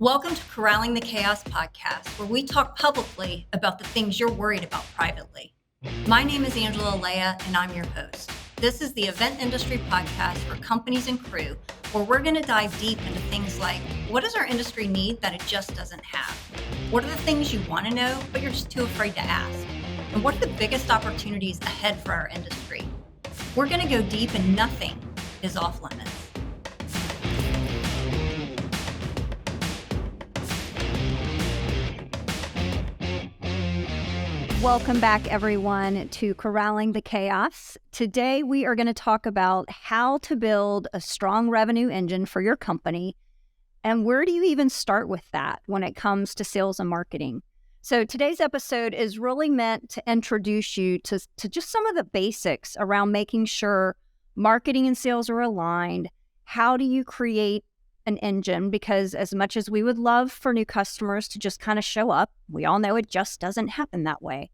Welcome to Corralling the Chaos podcast, where we talk publicly about the things you're worried about privately. My name is Angela Leah, and I'm your host. This is the event industry podcast for companies and crew, where we're going to dive deep into things like, what does our industry need that it just doesn't have? What are the things you want to know, but you're just too afraid to ask? And what are the biggest opportunities ahead for our industry? We're going to go deep, and nothing is off limits. Welcome back, everyone, to Corralling the Chaos. Today, we are going to talk about how to build a strong revenue engine for your company, and where do you even start with that when it comes to sales and marketing. So today's episode is really meant to introduce you to just some of the basics around making sure marketing and sales are aligned. How do you create an engine? Because as much as we would love for new customers to just kind of show up, we all know it just doesn't happen that way.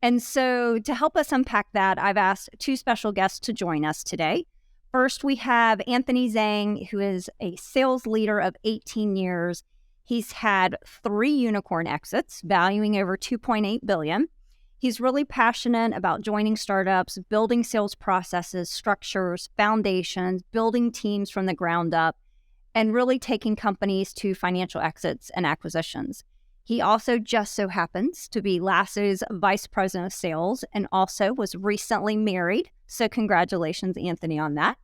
And so to help us unpack that, I've asked two special guests to join us today. First, we have Anthony Zhang, who is a sales leader of 18 years. He's had 3 unicorn exits, valuing over $2.8 billion. He's really passionate about joining startups, building sales processes, structures, foundations, building teams from the ground up, and really taking companies to financial exits and acquisitions. He also just so happens to be LASSO's Vice President of Sales and also was recently married. So congratulations, Anthony, on that.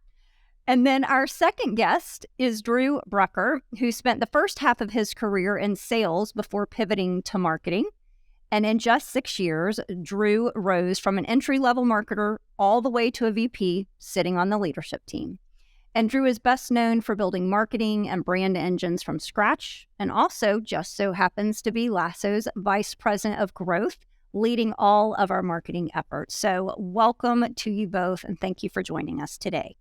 And then our second guest is Drew Brucker, who spent the first half of his career in sales before pivoting to marketing. And in just 6 years, Drew rose from an entry-level marketer all the way to a VP sitting on the leadership team. And Drew is best known for building marketing and brand engines from scratch, and also just so happens to be LASSO's Vice President of Growth, leading all of our marketing efforts. So welcome to you both, and thank you for joining us today.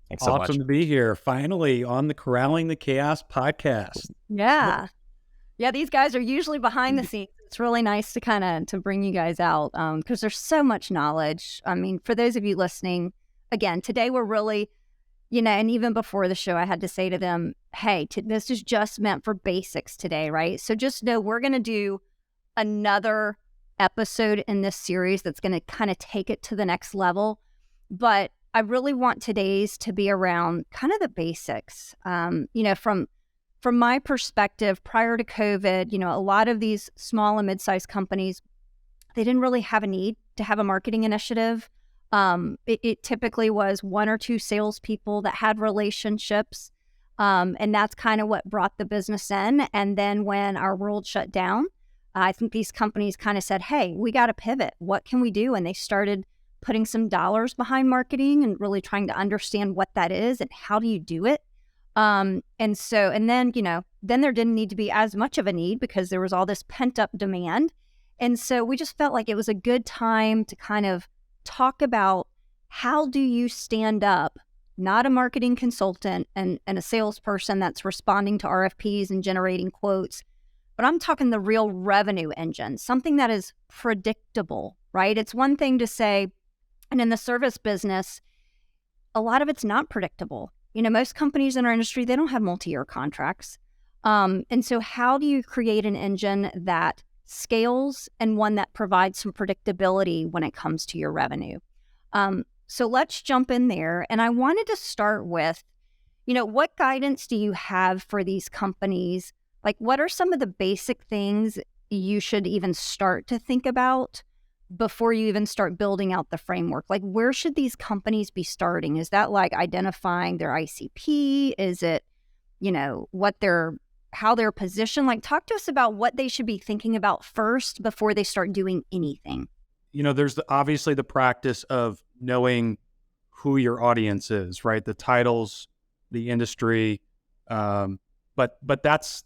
Thanks so much. Awesome to be here, finally, on the Corralling the Chaos podcast. Yeah, these guys are usually behind the scenes. It's really nice to bring you guys out because there's so much knowledge. I mean, for those of you listening, again, today we're really... and even before the show, I had to say to them, hey, this is just meant for basics today, right? So just know we're going to do another episode in this series that's going to kind of take it to the next level. But I really want today's to be around kind of the basics. From my perspective, prior to COVID, a lot of these small and mid-sized companies, they didn't really have a need to have a marketing initiative. It typically was 1 or 2 salespeople that had relationships, and that's kind of what brought the business in. And then when our world shut down, I think these companies kind of said, hey, we got to pivot. What can we do? And they started putting some dollars behind marketing and really trying to understand what that is and how do you do it. And then there didn't need to be as much of a need because there was all this pent up demand. And so we just felt like it was a good time to kind of talk about how do you stand up, not a marketing consultant and a salesperson that's responding to RFPs and generating quotes, but I'm talking the real revenue engine, something that is predictable, right? It's one thing to say, and in the service business, a lot of it's not predictable. Most companies in our industry, they don't have multi-year contracts. And so how do you create an engine that scales and one that provides some predictability when it comes to your revenue? So let's jump in there. And I wanted to start with, what guidance do you have for these companies? Like, what are some of the basic things you should even start to think about before you even start building out the framework? Like, where should these companies be starting? Is that like identifying their ICP? Is it, how they're positioned? Like, talk to us about what they should be thinking about first before they start doing anything. There's obviously the practice of knowing who your audience is, right? The titles, the industry, but that's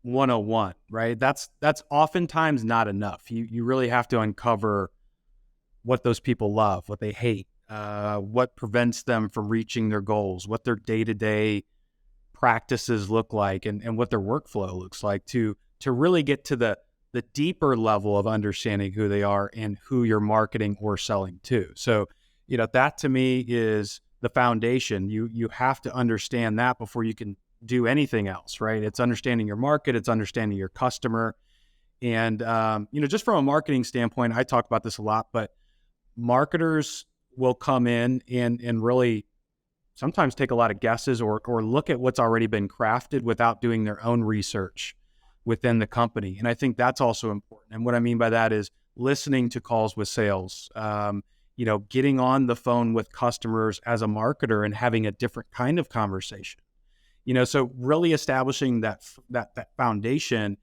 101, right? That's oftentimes not enough. You really have to uncover what those people love, what they hate, what prevents them from reaching their goals, what their day-to-day practices look like, and what their workflow looks like to really get to the deeper level of understanding who they are and who you're marketing or selling to. So, that to me is the foundation. You have to understand that before you can do anything else, right? It's understanding your market, it's understanding your customer. And, just from a marketing standpoint, I talk about this a lot, but marketers will come in and really sometimes take a lot of guesses or look at what's already been crafted without doing their own research within the company. And I think that's also important. And what I mean by that is listening to calls with sales, getting on the phone with customers as a marketer and having a different kind of conversation. So really establishing that foundation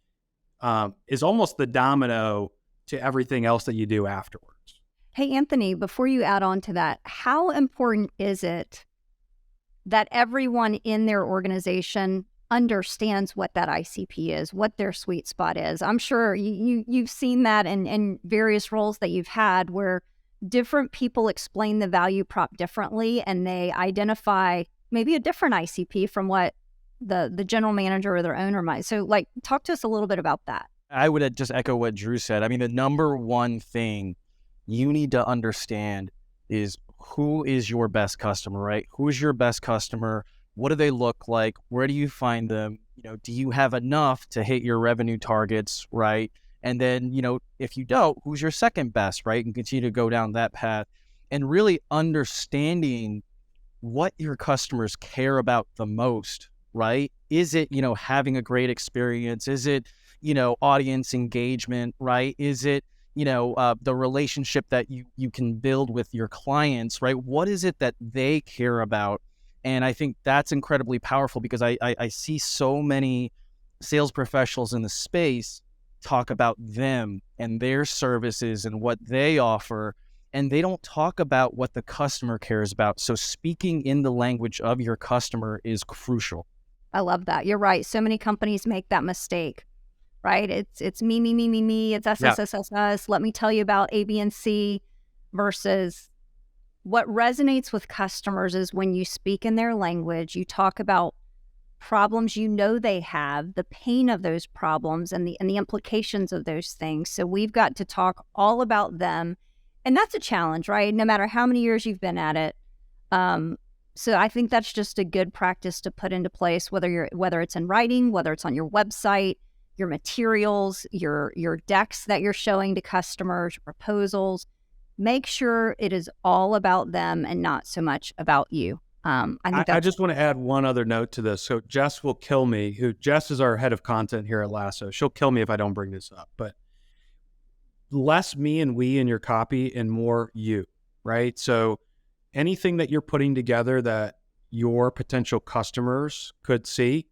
is almost the domino to everything else that you do afterwards. Hey, Anthony, before you add on to that, how important is it that everyone in their organization understands what that ICP is, what their sweet spot is? I'm sure you've seen that in various roles that you've had where different people explain the value prop differently and they identify maybe a different ICP from what the general manager or their owner might. So talk to us a little bit about that. I would just echo what Drew said. I mean, the number one thing you need to understand is who is your best customer, right? Who is your best customer? What do they look like? Where do you find them? Do you have enough to hit your revenue targets, right? And then, if you don't, who's your second best, right? And continue to go down that path and really understanding what your customers care about the most, right? Is it, having a great experience? Is it, audience engagement, right? Is it, the relationship that you can build with your clients, right? What is it that they care about? And I think that's incredibly powerful because I see so many sales professionals in the space talk about them and their services and what they offer, and they don't talk about what the customer cares about. So speaking in the language of your customer is crucial. I love that. You're right. So many companies make that mistake, right? It's me, me, me, me, me. It's us, us, us, us, us. Let me tell you about A, B, and C versus what resonates with customers is when you speak in their language, you talk about problems they have, the pain of those problems and the implications of those things. So we've got to talk all about them. And that's a challenge, right? No matter how many years you've been at it. So I think that's just a good practice to put into place, whether it's in writing, whether it's on your website, your materials, your decks that you're showing to customers, your proposals. Make sure it is all about them and not so much about you. I just want to add one other note to this. So Jess will kill me. Jess is our head of content here at LASSO. She'll kill me if I don't bring this up, but less me and we in your copy and more you, right? So anything that you're putting together that your potential customers could see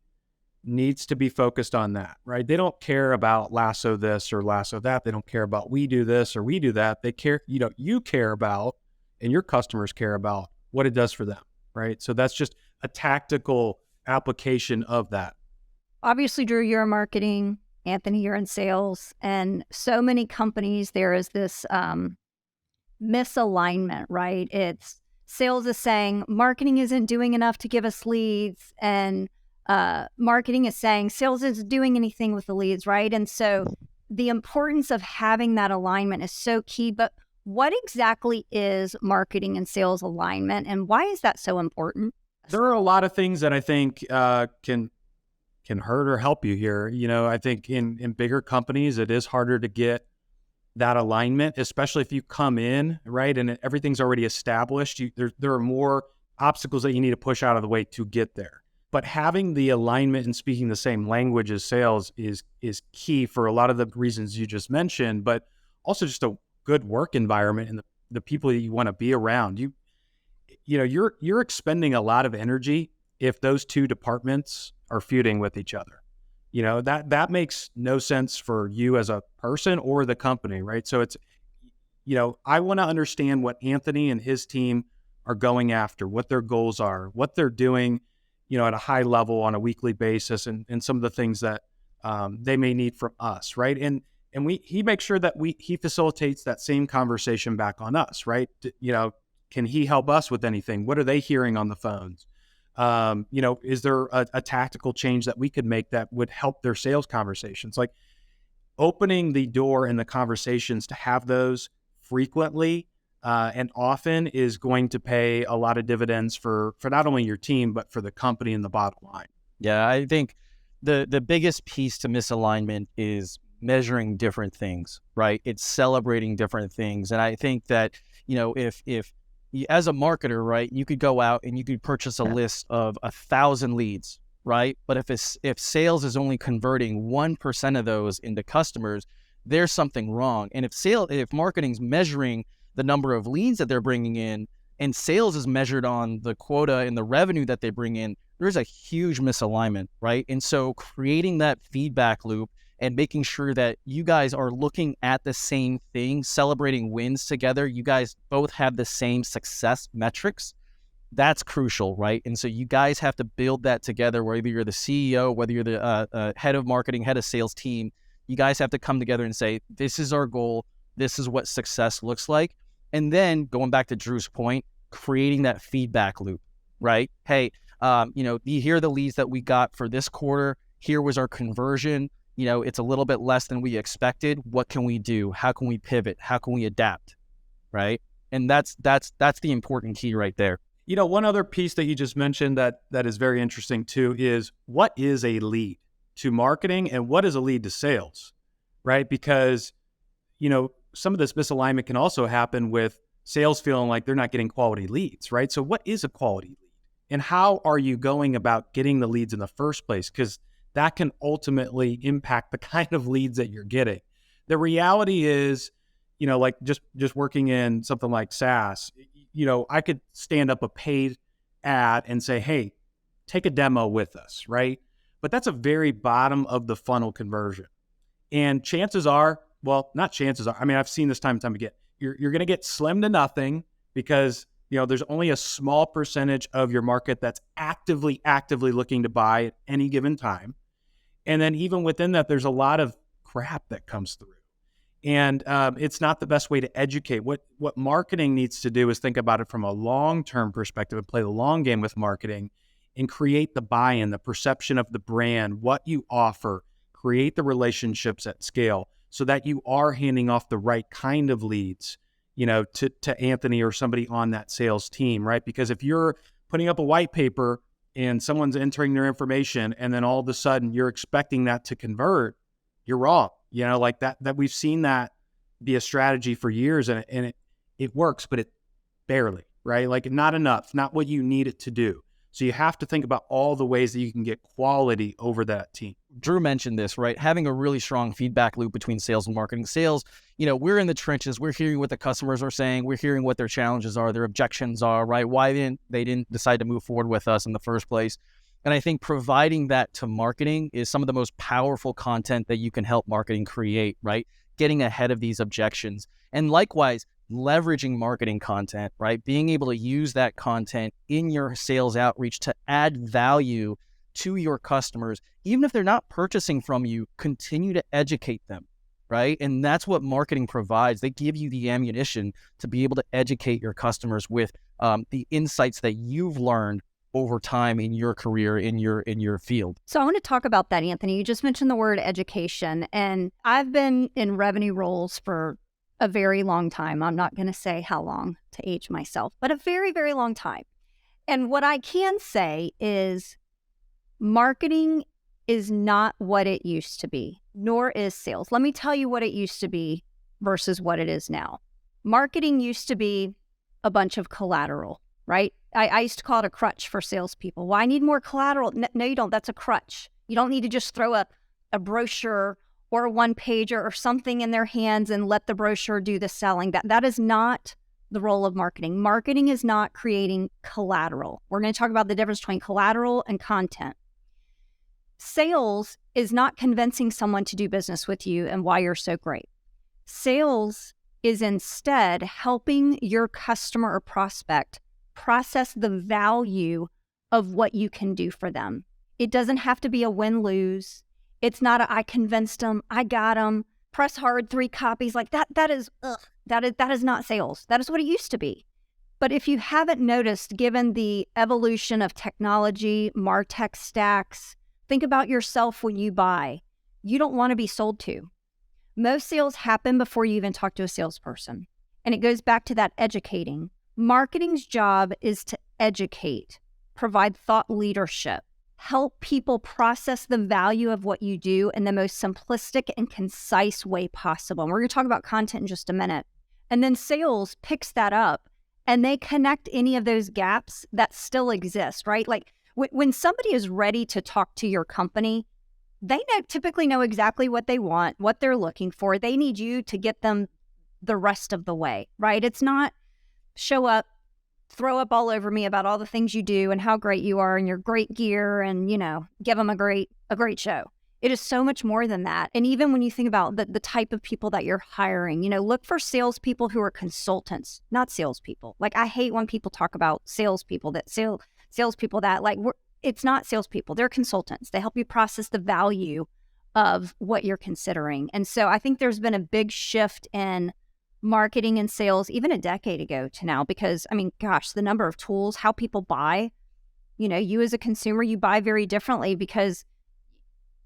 needs to be focused on that, right? They don't care about LASSO this or LASSO that. They don't care about we do this or we do that. They care, you care about, and your customers care about what it does for them, right? So that's just a tactical application of that. Obviously, Drew, you're in marketing. Anthony, you're in sales. And so many companies, there is this misalignment, right? It's sales is saying marketing isn't doing enough to give us leads, and marketing is saying sales isn't doing anything with the leads, right? And so the importance of having that alignment is so key. But what exactly is marketing and sales alignment, and why is that so important? There are a lot of things that I think can hurt or help you here. I think in bigger companies, it is harder to get that alignment, especially if you come in, right, and everything's already established. There are more obstacles that you need to push out of the way to get there. But having the alignment and speaking the same language as sales is key for a lot of the reasons you just mentioned, but also just a good work environment and the people that you want to be around. You're expending a lot of energy if those two departments are feuding with each other. That makes no sense for you as a person or the company, right? So it's, I want to understand what Anthony and his team are going after, what their goals are, what they're doing, at a high level on a weekly basis, and some of the things that they may need from us, right? And he makes sure that he facilitates that same conversation back on us, right? Can he help us with anything? What are they hearing on the phones? Is there a tactical change that we could make that would help their sales conversations? Like opening the door and the conversations to have those frequently and often is going to pay a lot of dividends for not only your team, but for the company and the bottom line. Yeah, I think the biggest piece to misalignment is measuring different things, right? It's celebrating different things. And I think that, if as a marketer, right, you could go out and you could purchase a list of 1,000 leads, right? But if sales is only converting 1% of those into customers, there's something wrong. And if marketing's measuring the number of leads that they're bringing in, and sales is measured on the quota and the revenue that they bring in, there's a huge misalignment, right? And so creating that feedback loop and making sure that you guys are looking at the same thing, celebrating wins together, you guys both have the same success metrics, that's crucial, right? And so you guys have to build that together, whether you're the CEO, whether you're the head of marketing, head of sales team, you guys have to come together and say, this is our goal, this is what success looks like. And then going back to Drew's point, creating that feedback loop, right? Hey, here are the leads that we got for this quarter. Here was our conversion. It's a little bit less than we expected. What can we do? How can we pivot? How can we adapt? Right? And that's the important key right there. One other piece that you just mentioned that is very interesting too is, what is a lead to marketing and what is a lead to sales, right? Because, some of this misalignment can also happen with sales feeling like they're not getting quality leads, right? So what is a quality lead? And how are you going about getting the leads in the first place? Because that can ultimately impact the kind of leads that you're getting. The reality is, like just working in something like SaaS, I could stand up a paid ad and say, hey, take a demo with us, right? But that's a very bottom of the funnel conversion. And chances are, well, not chances are, I mean, I've seen this time and time again, you're going to get slim to nothing because, there's only a small percentage of your market that's actively looking to buy at any given time. And then even within that, there's a lot of crap that comes through. And it's not the best way to educate. What marketing needs to do is think about it from a long-term perspective and play the long game with marketing and create the buy-in, the perception of the brand, what you offer, create the relationships at scale so that you are handing off the right kind of leads, to Anthony or somebody on that sales team, right? Because if you're putting up a white paper and someone's entering their information and then all of a sudden you're expecting that to convert, you're wrong. Like that we've seen that be a strategy for years and it works, but it barely, right? Like not enough, not what you need it to do. So you have to think about all the ways that you can get quality over that team. Drew mentioned this, right? Having a really strong feedback loop between sales and marketing. Sales, we're in the trenches. We're hearing what the customers are saying. We're hearing what their challenges are, their objections are, right? Why they didn't decide to move forward with us in the first place. And I think providing that to marketing is some of the most powerful content that you can help marketing create, right? Getting ahead of these objections. And likewise, leveraging marketing content, right? Being able to use that content in your sales outreach to add value to your customers. Even if they're not purchasing from you, continue to educate them, right? And that's what marketing provides. They give you the ammunition to be able to educate your customers with the insights that you've learned over time in your career, in your field. So I want to talk about that, Anthony. You just mentioned the word education, and I've been in revenue roles for a very long time. I'm not going to say how long to age myself, but a very, very long time. And what I can say is marketing is not what it used to be, nor is sales. Let me tell you what it used to be versus what it is now. Marketing used to be a bunch of collateral, right? I used to call it a crutch for salespeople. Well, I need more collateral. No, you don't. That's a crutch. You don't need to just throw a brochure or a one-pager or something in their hands and let the brochure do the selling. That is not the role of marketing. Marketing is not creating collateral. We're going to talk about the difference between collateral and content. Sales is not convincing someone to do business with you and why you're so great. Sales is instead helping your customer or prospect process the value of what you can do for them. It doesn't have to be a win-lose. It's not I convinced them, I got them, press hard, 3 copies. Like that is not sales. That is what it used to be. But if you haven't noticed, given the evolution of technology, MarTech stacks, think about yourself when you buy. You don't want to be sold to. Most sales happen before you even talk to a salesperson. And it goes back to that educating. Marketing's job is to educate, provide thought leadership, help people process the value of what you do in the most simplistic and concise way possible. And we're going to talk about content in just a minute. And then sales picks that up and they connect any of those gaps that still exist, right? Like when somebody is ready to talk to your company, they typically know exactly what they want, what they're looking for. They need you to get them the rest of the way, right? It's not show up, throw up all over me about all the things you do and how great you are and your great gear and, give them a great show. It is so much more than that. And even when you think about the type of people that you're hiring, look for salespeople who are consultants, not salespeople. Like I hate when people talk about salespeople salespeople that it's not salespeople. They're consultants. They help you process the value of what you're considering. And so I think there's been a big shift in marketing and sales even a decade ago to now, because the number of tools, how people buy, you as a consumer, you buy very differently because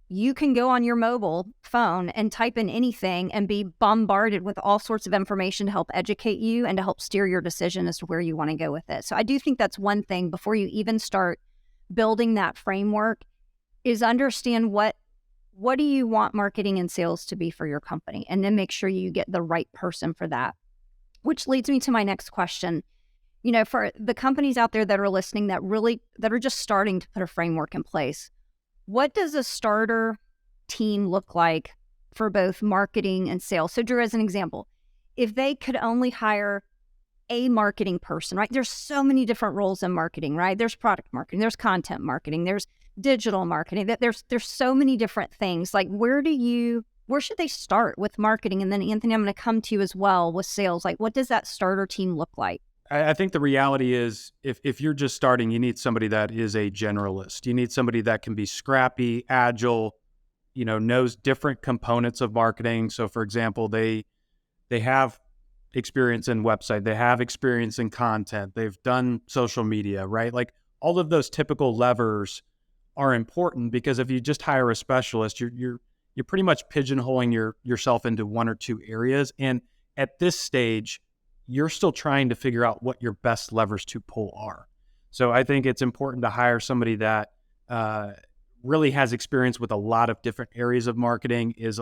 you can go on your mobile phone and type in anything and be bombarded with all sorts of information to help educate you and to help steer your decision as to where you want to go with it. So I do think that's one thing before you even start building that framework is understand what do you want marketing and sales to be for your company, and then make sure you get the right person for that. Which leads me to my next question. For the companies out there that are listening that are just starting to put a framework in place, what does a starter team look like for both marketing and sales? So Drew, as an example, if they could only hire a marketing person, right? There's so many different roles in marketing, right? There's product marketing, there's content marketing, there's digital marketing, there's so many different things. Like where should they start with marketing? And then Anthony, I'm going to come to you as well with sales. Like what does that starter team look like? I think the reality is if you're just starting, you need somebody that is a generalist. You need somebody that can be scrappy, agile, knows different components of marketing. So for example, they have experience in website, they have experience in content, they've done social media, right? Like all of those typical levers are important, because if you just hire a specialist, you're pretty much pigeonholing yourself into one or two areas. And at this stage, you're still trying to figure out what your best levers to pull are. So I think it's important to hire somebody that really has experience with a lot of different areas of marketing, is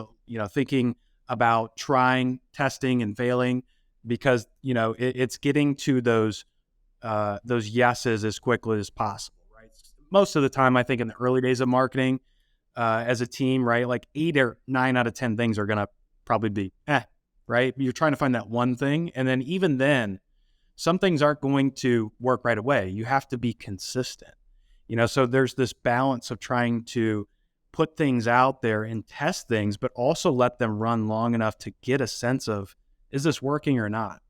thinking about trying, testing, and failing, because it's getting to those yeses as quickly as possible, right? Most of the time, I think in the early days of marketing, as a team, right, like 8 or 9 out of 10 things are gonna probably be right? You're trying to find that one thing, and then even then, some things aren't going to work right away. You have to be consistent, So there's this balance of trying to put things out there and test things, but also let them run long enough to get a sense of, is this working or not?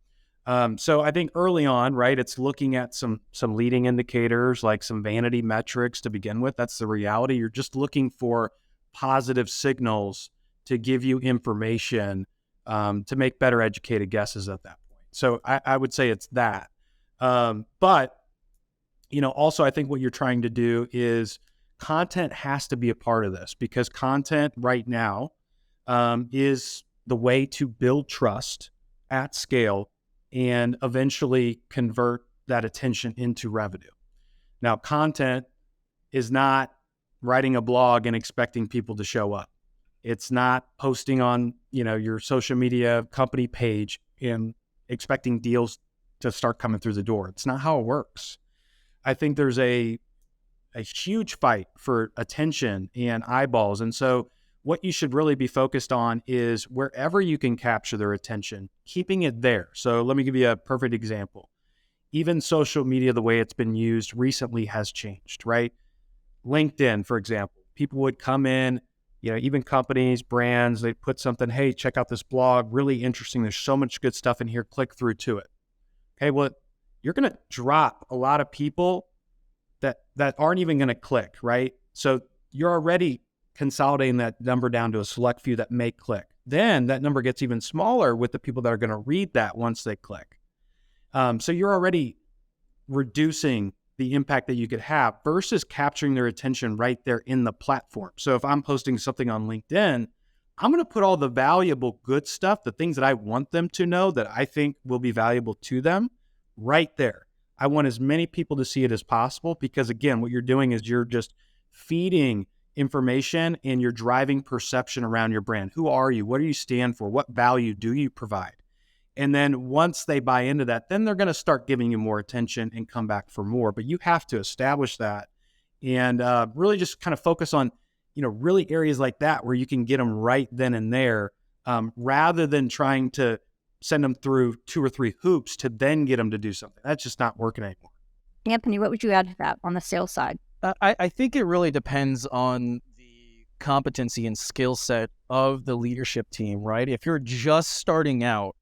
So I think early on, right, it's looking at some leading indicators, like some vanity metrics to begin with. That's the reality. You're just looking for positive signals to give you information to make better educated guesses at that point. So I would say it's that. But, also I think what you're trying to do is content has to be a part of this, because content right now is the way to build trust at scale and eventually convert that attention into revenue. Now, content is not writing a blog and expecting people to show up. It's not posting on, your social media company page and expecting deals to start coming through the door. It's not how it works. I think there's a huge fight for attention and eyeballs. And so what you should really be focused on is wherever you can capture their attention, keeping it there. So let me give you a perfect example. Even social media, the way it's been used recently has changed, right? LinkedIn, for example, people would come in, even companies, brands, they put something, hey, check out this blog, really interesting. There's so much good stuff in here. Click through to it. Okay, well, you're going to drop a lot of people that aren't even going to click, right? So you're already consolidating that number down to a select few that may click. Then that number gets even smaller with the people that are going to read that once they click. So you're already reducing the impact that you could have versus capturing their attention right there in the platform. So if I'm posting something on LinkedIn, I'm going to put all the valuable good stuff, the things that I want them to know that I think will be valuable to them right there. I want as many people to see it as possible, because again, what you're doing is you're just feeding information and you're driving perception around your brand. Who are you? What do you stand for? What value do you provide? And then once they buy into that, then they're going to start giving you more attention and come back for more. But you have to establish that and really just kind of focus on, really areas like that where you can get them right then and there, rather than trying to send them through 2 or 3 hoops to then get them to do something. That's just not working anymore. Anthony, what would you add to that on the sales side? I think it really depends on the competency and skill set of the leadership team, right? If you're just starting out,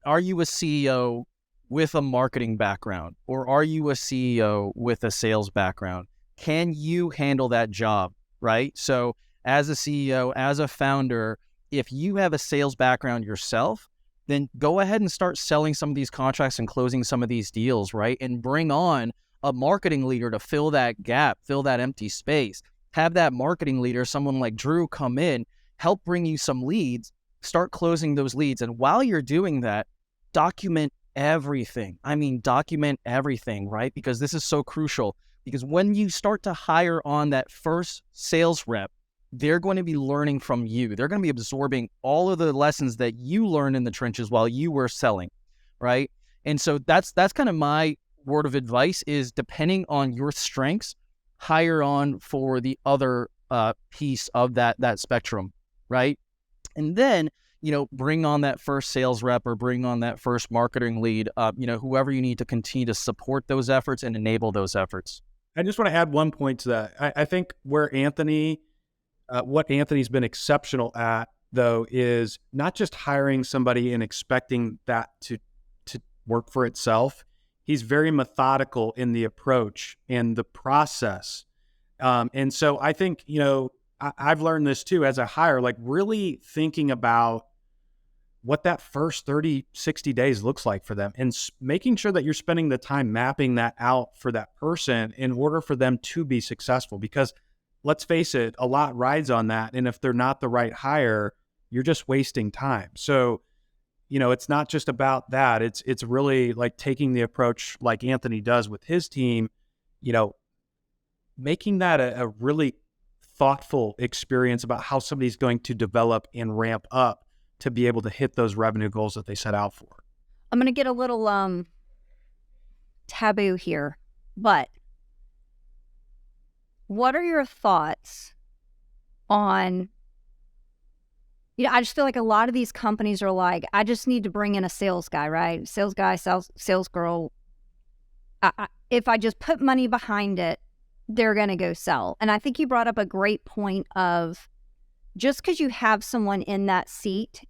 are you a CEO with a marketing background or are you a CEO with a sales background? Can you handle that job, right? So as a CEO, as a founder, if you have a sales background yourself, then go ahead and start selling some of these contracts and closing some of these deals, right? And bring on a marketing leader to fill that gap, fill that empty space. Have that marketing leader, someone like Drew, come in, help bring you some leads, start closing those leads. And while you're doing that, document everything. Document everything, right? Because this is so crucial. Because when you start to hire on that first sales rep, they're going to be learning from you. They're going to be absorbing all of the lessons that you learned in the trenches while you were selling, right? And so that's kind of my word of advice is, depending on your strengths, hire on for the other piece of that spectrum, right? And then, bring on that first sales rep or bring on that first marketing lead, whoever you need to continue to support those efforts and enable those efforts. I just want to add one point to that. I think what Anthony's been exceptional at, though, is not just hiring somebody and expecting that to work for itself. He's very methodical in the approach and the process. And so I think, I've learned this too as a hire, like really thinking about what that first 30, 60 days looks like for them and making sure that you're spending the time mapping that out for that person in order for them to be successful. Because let's face it, a lot rides on that. And if they're not the right hire, you're just wasting time. So, it's not just about that. It's really like taking the approach like Anthony does with his team, making that a really thoughtful experience about how somebody's going to develop and ramp up to be able to hit those revenue goals that they set out for. I'm going to get a little taboo here, but what are your thoughts on, I just feel like a lot of these companies are like, I just need to bring in a sales guy, right? Sales guy, sales girl. If I just put money behind it, they're going to go sell. And I think you brought up a great point of, just because you have someone in that seat,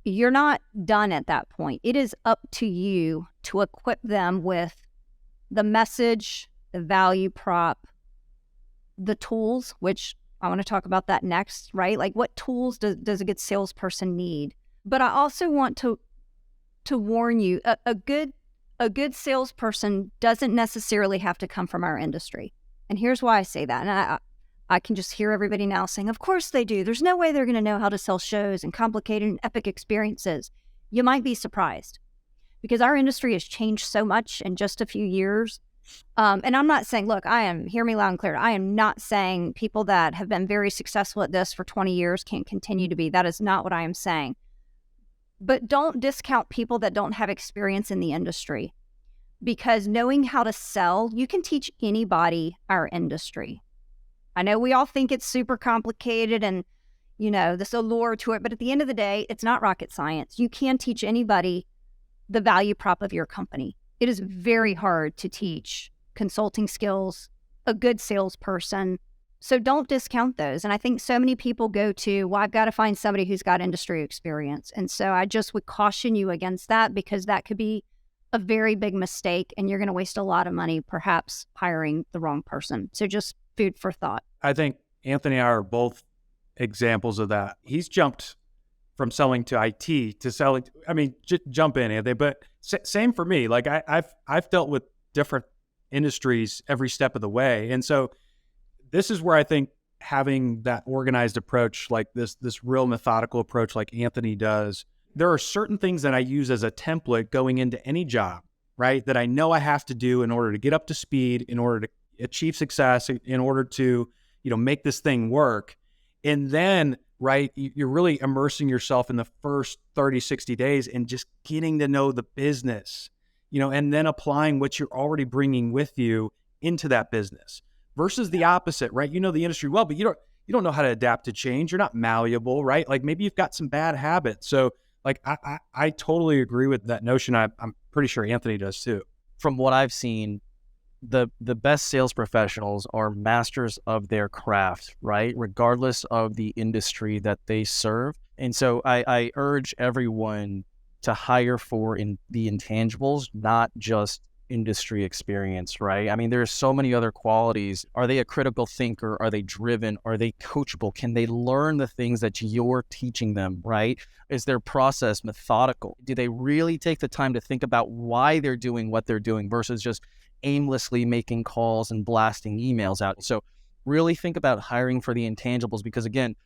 you're not done at that point. It is up to you to equip them with the message, the value prop, the tools, which I want to talk about that next, right? Like, what tools does a good salesperson need? But I also want to warn you, a good salesperson doesn't necessarily have to come from our industry. And here's why I say that. And I can just hear everybody now saying, of course they do. There's no way they're going to know how to sell shows and complicated and epic experiences. You might be surprised, because our industry has changed so much in just a few years. And I'm not saying, look, hear me loud and clear. I am not saying people that have been very successful at this for 20 years can't continue to be. That is not what I am saying. But don't discount people that don't have experience in the industry, because knowing how to sell, you can teach anybody our industry. I know we all think it's super complicated and, this allure to it, but at the end of the day, it's not rocket science. You can teach anybody the value prop of your company. It is very hard to teach consulting skills, a good salesperson. So don't discount those. And I think so many people go to, well, I've got to find somebody who's got industry experience. And so I just would caution you against that, because that could be a very big mistake and you're going to waste a lot of money, perhaps hiring the wrong person. So just food for thought. I think Anthony and I are both examples of that. He's jumped from selling to IT to selling. Jump in, Anthony. But same for me. Like I've dealt with different industries every step of the way, and so this is where I think having that organized approach, like this real methodical approach, like Anthony does. There are certain things that I use as a template going into any job, right? That I know I have to do in order to get up to speed, in order to achieve success in order to, make this thing work. And then, right, you're really immersing yourself in the first 30, 60 days and just getting to know the business, and then applying what you're already bringing with you into that business versus the opposite, right? You know the industry well, but you don't know how to adapt to change. You're not malleable, right? Like maybe you've got some bad habits. So like, I totally agree with that notion. I'm pretty sure Anthony does too. From what I've seen, the best sales professionals are masters of their craft, right? Regardless of the industry that they serve. And so I urge everyone to hire for the intangibles, not just industry experience, right? I mean, there's so many other qualities. Are they a critical thinker? Are they driven? Are they coachable? Can they learn the things that you're teaching them, right? Is their process methodical? Do they really take the time to think about why they're doing what they're doing versus just aimlessly making calls and blasting emails out? So really think about hiring for the intangibles, because again,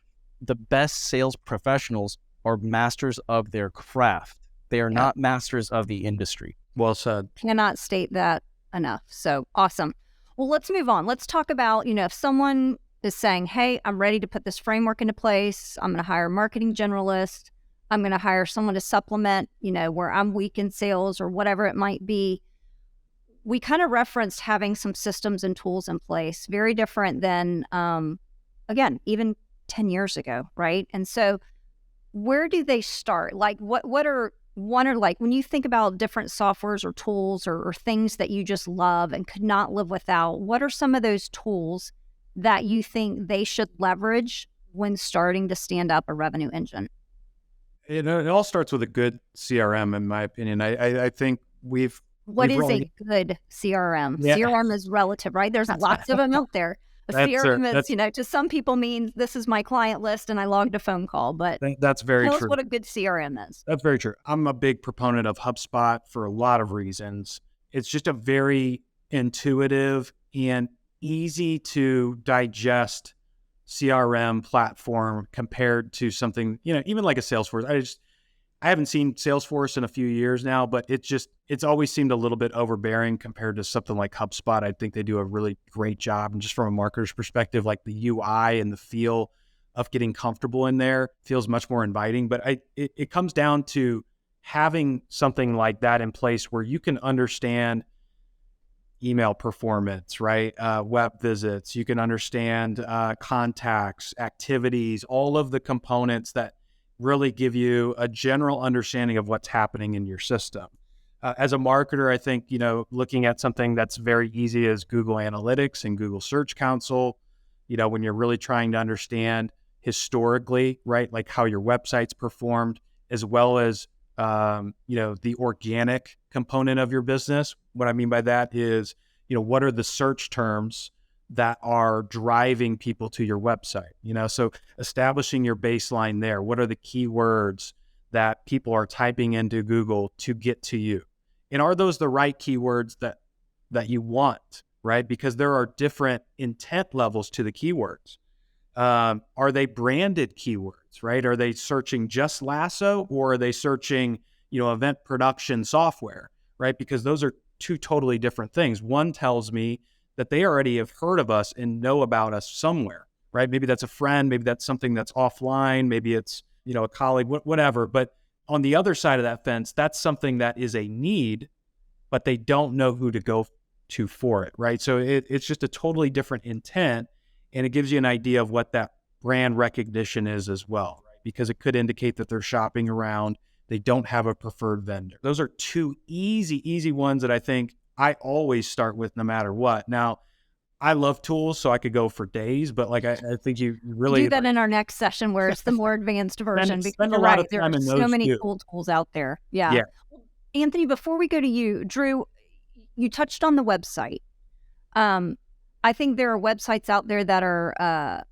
the best sales professionals are masters of their craft. They are not masters of the industry. Well said. Cannot state that enough. So awesome. Well, let's move on. Let's talk about, if someone is saying, hey, I'm ready to put this framework into place. I'm going to hire a marketing generalist. I'm going to hire someone to supplement, where I'm weak in sales or whatever it might be. We kind of referenced having some systems and tools in place, very different than, again, even 10 years ago, right? And so where do they start? Like what are one, or like when you think about different softwares or tools or things that you just love and could not live without, what are some of those tools that you think they should leverage when starting to stand up a revenue engine? It all starts with a good CRM, in my opinion. I think What is a good CRM? Yeah. CRM is relative, right? There's lots of them out there. A CRM is, to some people means this is my client list and I logged a phone call, but that's very tell true. us what a good CRM is. That's very true. I'm a big proponent of HubSpot for a lot of reasons. It's just a very intuitive and easy to digest CRM platform compared to something, even like a Salesforce. I haven't seen Salesforce in a few years now, but it's always seemed a little bit overbearing compared to something like HubSpot. I think they do a really great job. And just from a marketer's perspective, like the UI and the feel of getting comfortable in there feels much more inviting. But it comes down to having something like that in place where you can understand email performance, right? Web visits, you can understand contacts, activities, all of the components that really give you a general understanding of what's happening in your system. As a marketer, I think, looking at something that's very easy as Google Analytics and Google Search Console, when you're really trying to understand historically, right, like how your website's performed, as well as, the organic component of your business. What I mean by that is, what are the search terms that are driving people to your website? So establishing your baseline there. What are the keywords that people are typing into Google to get to you? And are those the right keywords that you want, right? Because there are different intent levels to the keywords. Are they branded keywords, right? Are they searching just LASSO, or are they searching, event production software, right? Because those are two totally different things. One tells me that they already have heard of us and know about us somewhere, right? Maybe that's a friend, maybe that's something that's offline, maybe it's, a colleague, whatever. But on the other side of that fence, that's something that is a need, but they don't know who to go to for it, right? So it's just a totally different intent, and it gives you an idea of what that brand recognition is as well, right? Because it could indicate that they're shopping around, they don't have a preferred vendor. Those are two easy ones that I think I always start with no matter what. Now, I love tools, so I could go for days, but like I think you really do that in our next session where it's the more advanced version. spend Because a lot of there time are in so those many too. cool tools out there. Yeah. Anthony, before we go to you, Drew, you touched on the website. I think there are websites out there that are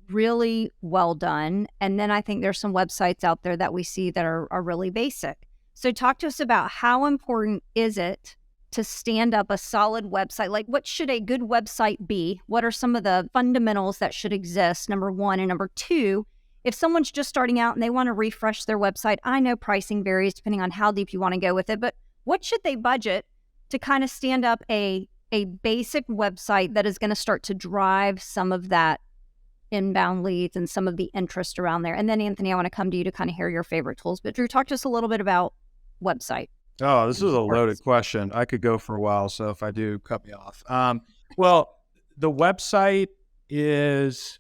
really well done. And then I think there's some websites out there that we see that are really basic. So talk to us about how important is it to stand up a solid website? Like, what should a good website be? What are some of the fundamentals that should exist, number one? And number two, if someone's just starting out and they want to refresh their website, I know pricing varies depending on how deep you want to go with it, but what should they budget to kind of stand up a a basic website that is going to start to drive some of that inbound leads and some of the interest around there. And then Anthony, I want to come to you to kind of hear your favorite tools. But Drew, talk to us a little bit about website. Oh, this is a loaded question. I could go for a while, so if I do, cut me off. Well, the website is,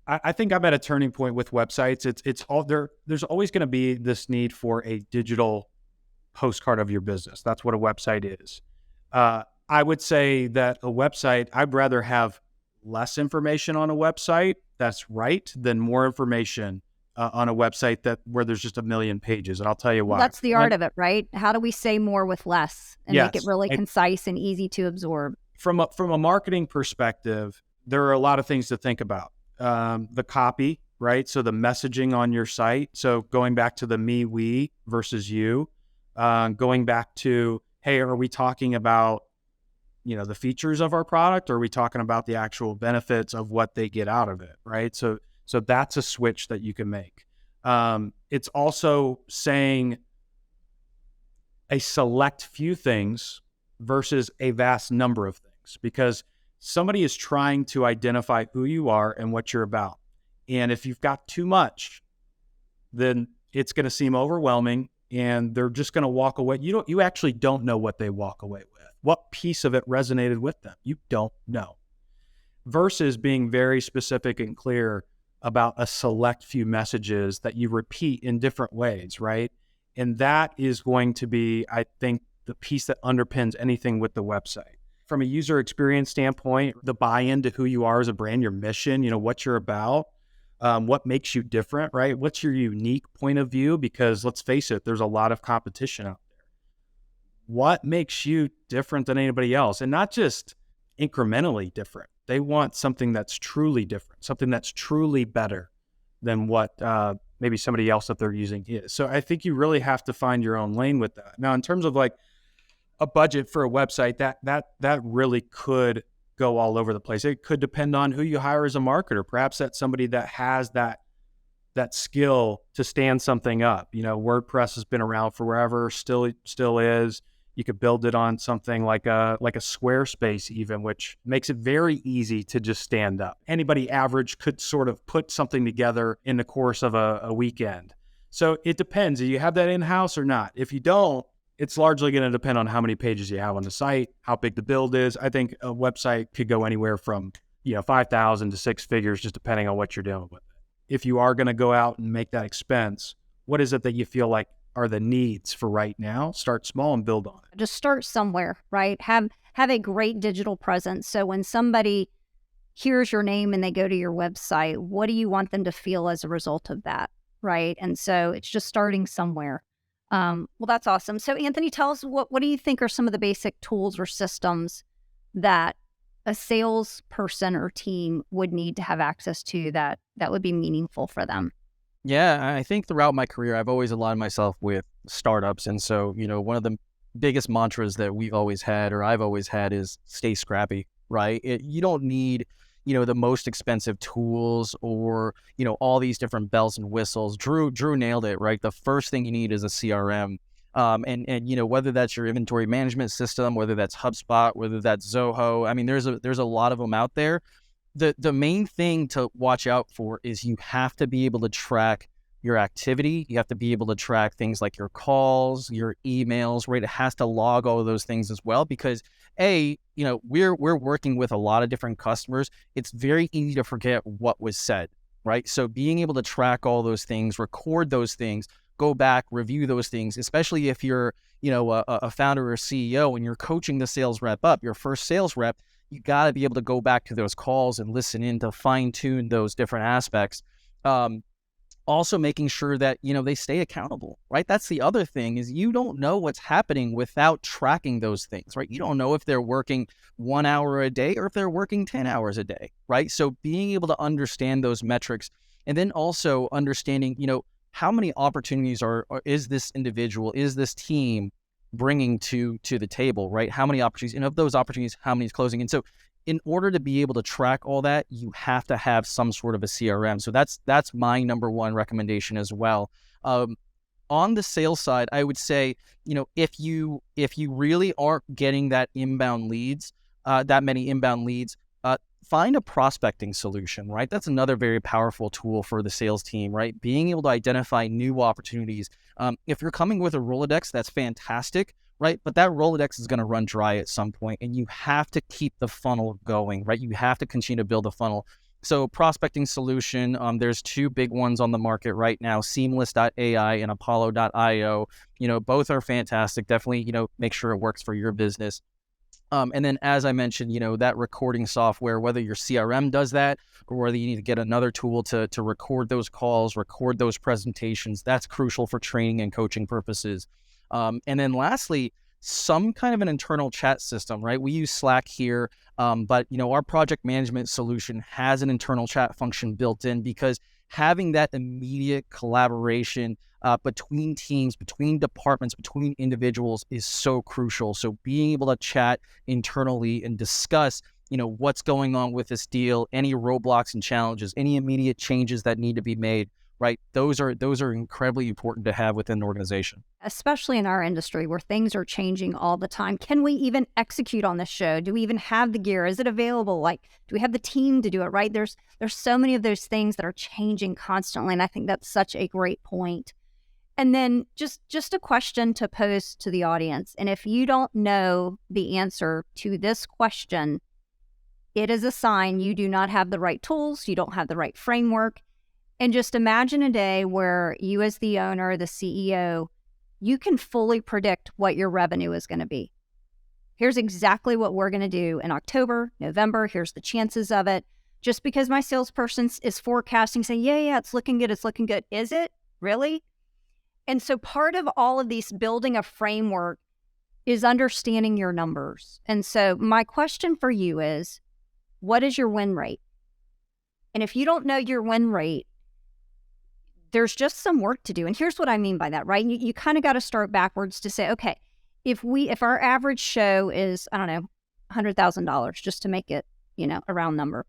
I think I'm at a turning point with websites. It's all there. There's always going to be this need for a digital postcard of your business. That's what a website is. I would say that a website, I'd rather have less information on a website that's right than more information on a website where there's just a million pages. And I'll tell you why. Well, that's the art of it, right? How do we say more with less and Yes. make it really concise and easy to absorb? From a marketing perspective, there are a lot of things to think about. The copy, right? So the messaging on your site. So going back to the me, we versus you, going back to, hey, are we talking about, the features of our product, or are we talking about the actual benefits of what they get out of it, right? So that's a switch that you can make. It's also saying a select few things versus a vast number of things, because somebody is trying to identify who you are and what you're about. And if you've got too much, then it's going to seem overwhelming and they're just going to walk away. You actually don't know what they walk away with. What piece of it resonated with them? You don't know. Versus being very specific and clear about a select few messages that you repeat in different ways, right? And that is going to be, I think, the piece that underpins anything with the website. From a user experience standpoint, the buy-in to who you are as a brand, your mission, what you're about, what makes you different, right? What's your unique point of view? Because let's face it, there's a lot of competition out there. What makes you different than anybody else? And not just incrementally different. They want something that's truly different, something that's truly better than what maybe somebody else that they're using is. So I think you really have to find your own lane with that. Now, in terms of like a budget for a website, that really could go all over the place. It could depend on who you hire as a marketer. Perhaps that's somebody that has that skill to stand something up. WordPress has been around forever, still is. You could build it on something like a Squarespace even, which makes it very easy to just stand up. Anybody average could sort of put something together in the course of a weekend. So it depends. Do you have that in-house or not? If you don't, it's largely going to depend on how many pages you have on the site, how big the build is. I think a website could go anywhere from 5,000 to six figures, just depending on what you're doing with it. If you are going to go out and make that expense, what is it that you feel like are the needs for right now? Start small and build on it. Just start somewhere, right? Have a great digital presence. So when somebody hears your name and they go to your website, what do you want them to feel as a result of that, right? And so it's just starting somewhere. Well, that's awesome. So Anthony, tell us what do you think are some of the basic tools or systems that a salesperson or team would need to have access to that would be meaningful for them? Yeah, I think throughout my career, I've always aligned myself with startups. And so, one of the biggest mantras that we've always had, or I've always had, is stay scrappy, right? You don't need, the most expensive tools or, all these different bells and whistles. Drew nailed it, right? The first thing you need is a CRM. And whether that's your inventory management system, whether that's HubSpot, whether that's Zoho, I mean, there's a lot of them out there. The main thing to watch out for is you have to be able to track your activity. You have to be able to track things like your calls, your emails, right? It has to log all of those things as well, because we're working with a lot of different customers. It's very easy to forget what was said, right? So being able to track all those things, record those things, go back, review those things, especially if you're, a founder or CEO and you're coaching the sales rep up, your first sales rep, you got to be able to go back to those calls and listen in to fine tune those different aspects. Also making sure that, they stay accountable, right? That's the other thing, is you don't know what's happening without tracking those things, right? You don't know if they're working 1 hour a day or if they're working 10 hours a day, right? So being able to understand those metrics, and then also understanding, how many opportunities is this individual, is this team bringing to the table, right? How many opportunities, and of those opportunities, how many is closing? And so in order to be able to track all that, you have to have some sort of a CRM. So that's my number one recommendation as well. on the sales side, I would say, if you really aren't getting that many inbound leads, find a prospecting solution, right? That's another very powerful tool for the sales team, right? Being able to identify new opportunities. If you're coming with a Rolodex, that's fantastic, right? But that Rolodex is going to run dry at some point, and you have to keep the funnel going, right? You have to continue to build a funnel. So prospecting solution, there's two big ones on the market right now, Seamless.ai and Apollo.io. Both are fantastic. Definitely, make sure it works for your business. And then, as I mentioned, that recording software, whether your CRM does that or whether you need to get another tool to record those calls, record those presentations, that's crucial for training and coaching purposes. And then lastly, some kind of an internal chat system, right? We use Slack here, but our project management solution has an internal chat function built in, because having that immediate collaboration between teams, between departments, between individuals is so crucial. So being able to chat internally and discuss, what's going on with this deal, any roadblocks and challenges, any immediate changes that need to be made, right? Those are incredibly important to have within an organization. Especially in our industry where things are changing all the time. Can we even execute on this show? Do we even have the gear? Is it available? Do we have the team to do it, right? There's so many of those things that are changing constantly. And I think that's such a great point. And then just a question to pose to the audience. And if you don't know the answer to this question, it is a sign you do not have the right tools, you don't have the right framework. And just imagine a day where you, as the owner, the CEO, you can fully predict what your revenue is going to be. Here's exactly what we're going to do in October, November. Here's the chances of it. Just because my salesperson is forecasting, saying, yeah, it's looking good. It's looking good. Is it really? And so part of all of these building a framework is understanding your numbers. And so my question for you is, what is your win rate? And if you don't know your win rate, there's just some work to do. And here's what I mean by that, right? You kind of got to start backwards to say, okay, if our average show is, I don't know, $100,000, just to make it, a round number.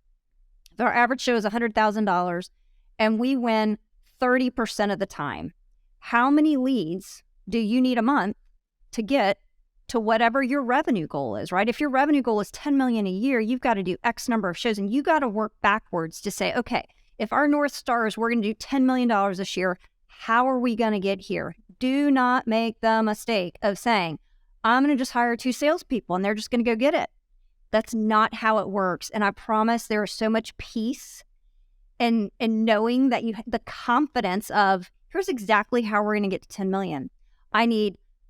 If our average show is $100,000 and we win 30% of the time, how many leads do you need a month to get to whatever your revenue goal is, right? If your revenue goal is 10 million a year, you've got to do X number of shows, and you got to work backwards to say, okay, if our North Star is we're going to do $10 million this year, how are we going to get here? Do not make the mistake of saying, I'm going to just hire 2 salespeople and they're just going to go get it. That's not how it works. And I promise there is so much peace in knowing that you have the confidence of, here's exactly how we're going to get to 10 million.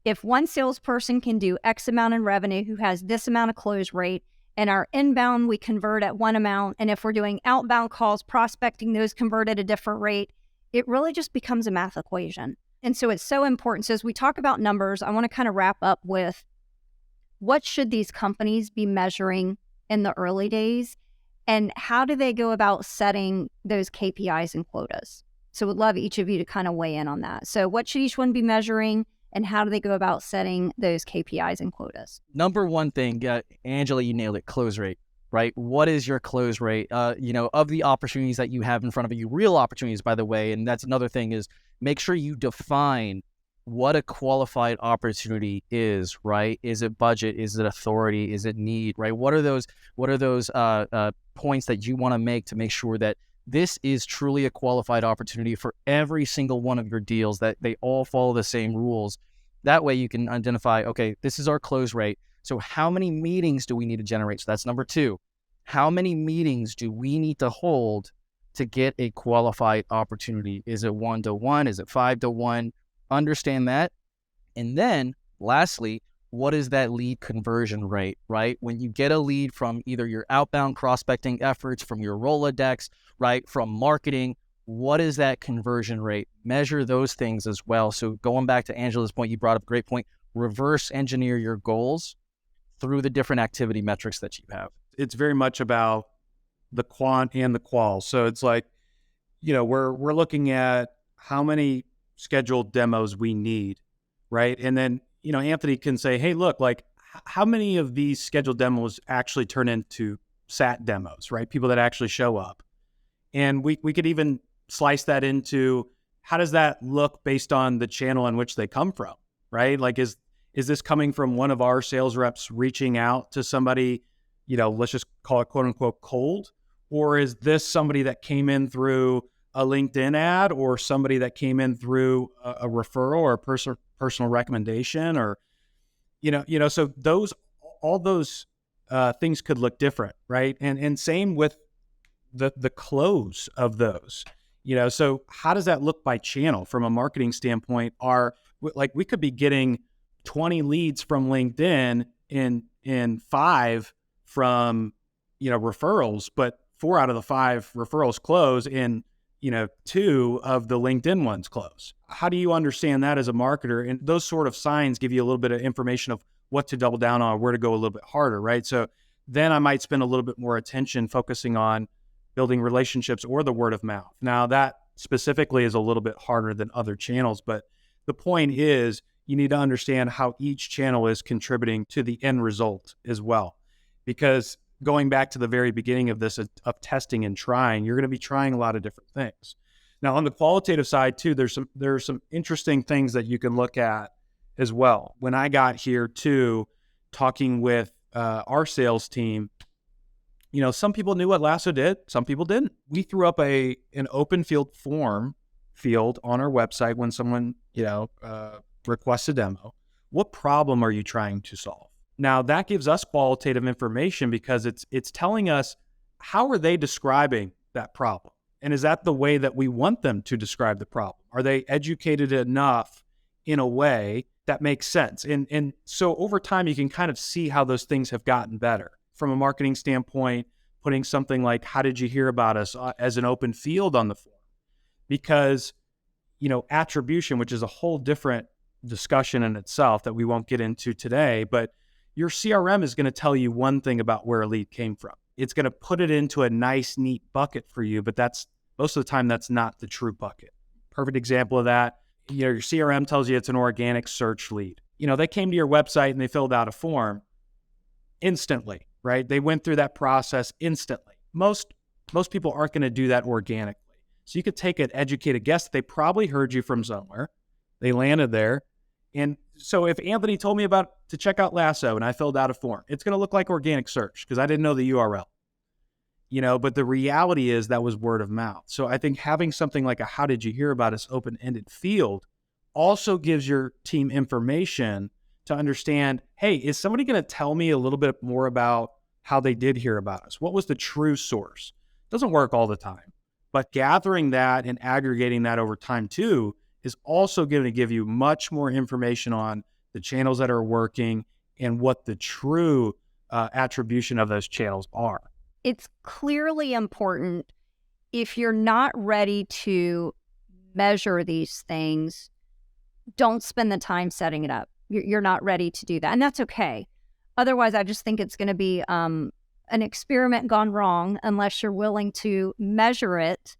If one salesperson can do X amount in revenue who has this amount of close rate, and our inbound we convert at one amount, and if we're doing outbound calls, prospecting, those convert at a different rate, it really just becomes a math equation. And so it's so important. So as we talk about numbers, I want to kind of wrap up with, what should these companies be measuring in the early days, and how do they go about setting those KPIs and quotas? So would love each of you to kind of weigh in on that. So what should each one be measuring, and how do they go about setting those KPIs and quotas? Number one thing, Angela, you nailed it, close rate, right? What is your close rate? Of the opportunities that you have in front of you, real opportunities, by the way, and that's another thing, is make sure you define what a qualified opportunity is, right? Is it budget? Is it authority? Is it need, right? What are those points that you want to make sure that this is truly a qualified opportunity for every single one of your deals, that they all follow the same rules. That way you can identify, okay, this is our close rate. So how many meetings do we need to generate? So that's number 2. How many meetings do we need to hold to get a qualified opportunity? Is it 1-to-1? Is it 5-to-1? Understand that. And then lastly, what is that lead conversion rate, right? When you get a lead from either your outbound prospecting efforts, from your Rolodex, right, from marketing, what is that conversion rate? Measure those things as well. So going back to Angela's point, you brought up a great point, reverse engineer your goals through the different activity metrics that you have. It's very much about the quant and the qual. So it's like, we're looking at how many scheduled demos we need, right? And then, Anthony can say, hey, look, like how many of these scheduled demos actually turn into SAT demos, right? People that actually show up. And we could even slice that into how does that look based on the channel in which they come from, right? Like, is this coming from one of our sales reps reaching out to somebody, let's just call it quote unquote cold? Or is this somebody that came in through a LinkedIn ad, or somebody that came in through a referral or a personal recommendation, or, so all those things could look different, right? And same with the close of those. So how does that look by channel from a marketing standpoint? We could be getting 20 leads from LinkedIn and 5 from, referrals, but 4 out of the 5 referrals close and, 2 of the LinkedIn ones close. How do you understand that as a marketer? And those sort of signs give you a little bit of information of what to double down on, where to go a little bit harder, right? So then I might spend a little bit more attention focusing on building relationships or the word of mouth. Now, that specifically is a little bit harder than other channels, but the point is you need to understand how each channel is contributing to the end result as well. Because going back to the very beginning of this, of testing and trying, you're going to be trying a lot of different things. Now, on the qualitative side too, there are some interesting things that you can look at as well. When I got here too, talking with our sales team, some people knew what LASSO did, some people didn't. We threw up an open form field on our website when someone, requests a demo. What problem are you trying to solve? Now, that gives us qualitative information because it's telling us, how are they describing that problem? And is that the way that we want them to describe the problem? Are they educated enough in a way that makes sense? And so over time, you can kind of see how those things have gotten better. From a marketing standpoint, putting something like, how did you hear about us, as an open field on the form? Because, attribution, which is a whole different discussion in itself that we won't get into today, but your CRM is going to tell you one thing about where a lead came from. It's going to put it into a nice, neat bucket for you, but that's most of the time, that's not the true bucket. Perfect example of that, your CRM tells you it's an organic search lead. They came to your website and they filled out a form instantly, right? They went through that process instantly. Most people aren't going to do that organically. So you could take an educated guess. They probably heard you from somewhere. They landed there. And so if Anthony told me to check out LASSO and I filled out a form, it's going to look like organic search because I didn't know the URL. But the reality is that was word of mouth. So I think having something like a how did you hear about us open-ended field also gives your team information to understand, hey, is somebody going to tell me a little bit more about how they did hear about us? What was the true source? Doesn't work all the time, but gathering that and aggregating that over time too is also going to give you much more information on the channels that are working and what the true attribution of those channels are. It's clearly important, if you're not ready to measure these things, don't spend the time setting it up. You're not ready to do that. And that's okay. Otherwise, I just think it's going to be an experiment gone wrong unless you're willing to measure it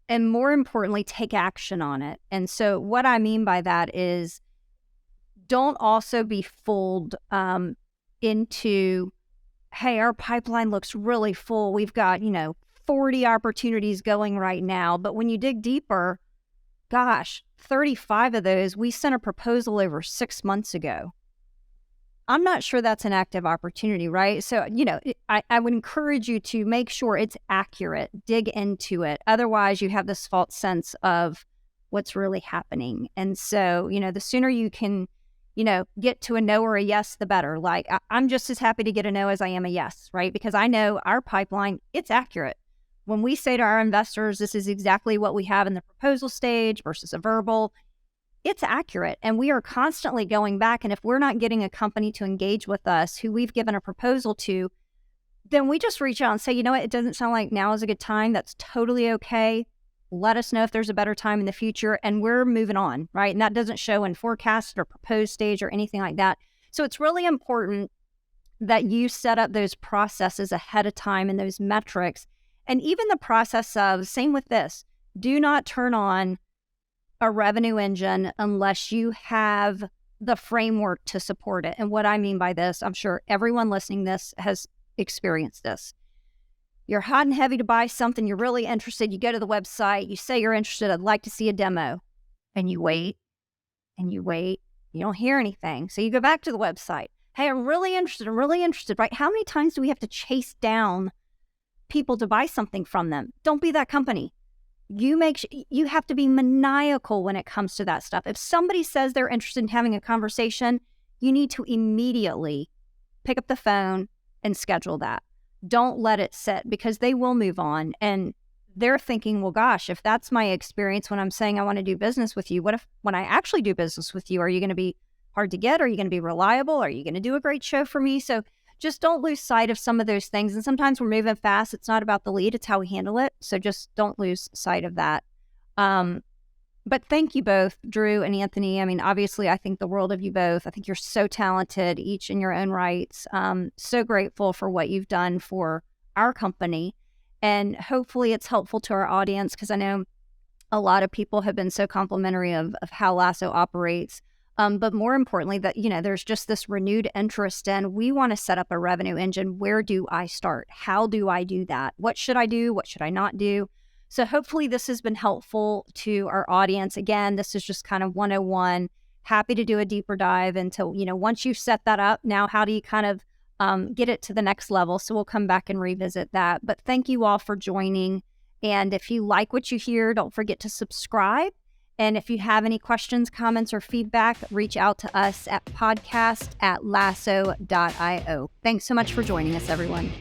and, more importantly, take action on it. And so what I mean by that is, don't also be fooled into, hey, our pipeline looks really full. We've got, 40 opportunities going right now. But when you dig deeper, gosh, 35 of those, we sent a proposal over 6 months ago. I'm not sure that's an active opportunity, right? So, I would encourage you to make sure it's accurate, dig into it. Otherwise, you have this false sense of what's really happening. And so, the sooner you can, get to a no or a yes, the better. Like, I'm just as happy to get a no as I am a yes, right? Because I know our pipeline, it's accurate. When we say to our investors, this is exactly what we have in the proposal stage versus a verbal, it's accurate. And we are constantly going back. And if we're not getting a company to engage with us who we've given a proposal to, then we just reach out and say, it doesn't sound like now is a good time. That's totally okay. Let us know if there's a better time in the future. And we're moving on, right? And that doesn't show in forecast or proposed stage or anything like that. So it's really important that you set up those processes ahead of time and those metrics. And even the process of, same with this, do not turn on a revenue engine unless you have the framework to support it. And what I mean by this, I'm sure everyone listening to this has experienced this. You're hot and heavy to buy something, you're really interested, you go to the website, you say you're interested, I'd like to see a demo. and you wait and you wait. You don't hear anything. So you go back to the website. Hey, I'm really interested, right? How many times do we have to chase down people to buy something from them? Don't be that company. You have to be maniacal when it comes to that stuff. If somebody says they're interested in having a conversation, you need to immediately pick up the phone and schedule that. Don't let it sit, because they will move on. And they're thinking, well, gosh, if that's my experience when I'm saying I want to do business with you, what if when I actually do business with you, are you going to be hard to get? Are you going to be reliable? Are you going to do a great show for me? So just don't lose sight of some of those things. And sometimes we're moving fast. It's not about the lead, it's how we handle it. So just don't lose sight of that. But thank you both, Drew and Anthony. I mean, obviously, I think the world of you both. I think you're so talented, each in your own rights. So grateful for what you've done for our company. And hopefully it's helpful to our audience, because I know a lot of people have been so complimentary of how LASSO operates. But more importantly, that, there's just this renewed interest in, we want to set up a revenue engine. Where do I start? How do I do that? What should I do? What should I not do? So hopefully this has been helpful to our audience. Again, this is just kind of 101. Happy to do a deeper dive into, once you've set that up, now how do you kind of get it to the next level? So we'll come back and revisit that. But thank you all for joining. And if you like what you hear, don't forget to subscribe. And if you have any questions, comments, or feedback, reach out to us at podcast@lasso.io. Thanks so much for joining us, everyone.